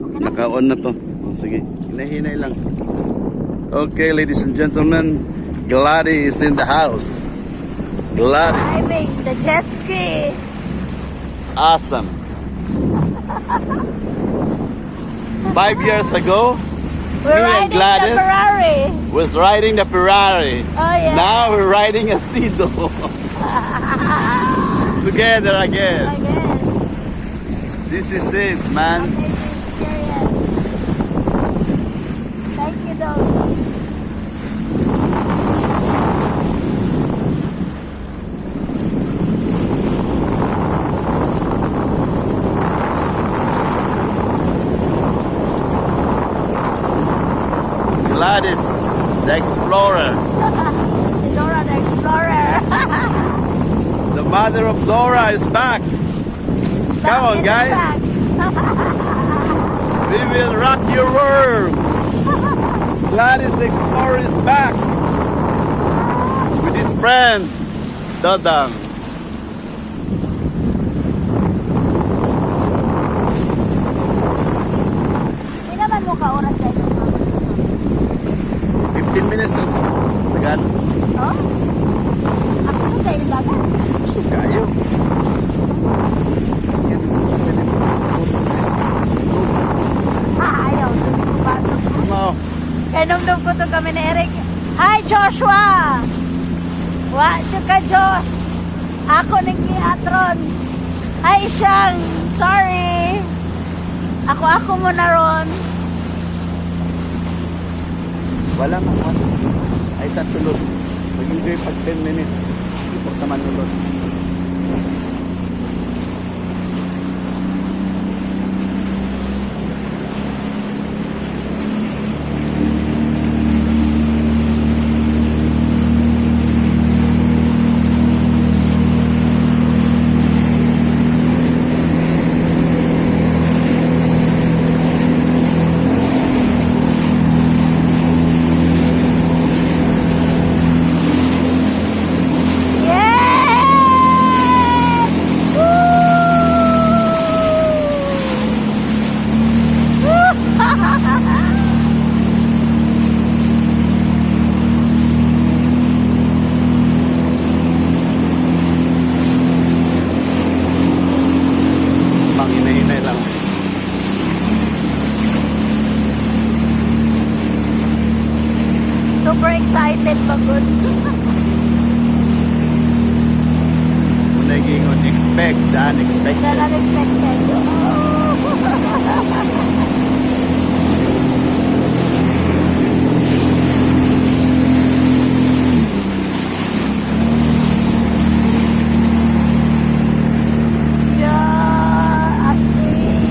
Naka-on na to. Oh, sige, hinay-hinay lang. Okay, ladies and gentlemen, Gladys is in the house. Gladys. Driving the jet ski. Awesome. 5 years ago, We're me and riding Gladys the Ferrari. was riding the Ferrari. Oh yeah. Now we're riding a Cedo. Together again. Again. This is it, man. Amazing experience. Thank you, dog. Gladys, the explorer. Dora the Explorer. The mother of Dora is back. Come on, guys. We will rock your world. Gladys the explorer is back with his friend, Dodang. Hindi naman mo ka-oras dahil. 15 minutes lang. Tagal. Oh? Ako sa dahil baga. Kayo. Ayaw. Ano? Kaya nung ko to kami ni Eric. Hi, Joshua! Wa, ka Josh! Ako ng Kiatron. Hi, Siyang! Sorry! Ako mo na ron. Wala man. Ay, sa sulod. Mag-enjoy pag 10 minutes. Ipot naman ulod. Hinay-hinay lang. Super excited pagod. Naging expect the unexpected. Not unexpected. Yeah, asking.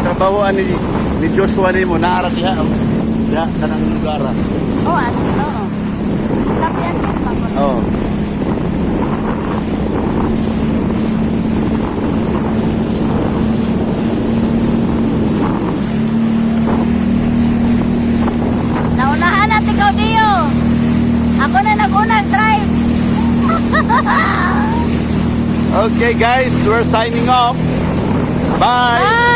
Trabahoan ni Joshua ni mo naara diha. Diha kanang lugar. Oh, ano? Oo. Kapian din pagod. Oh. Naunahan at ikaw, Dio. Ako na nag-unang drive. Okay guys, we're signing off. Bye.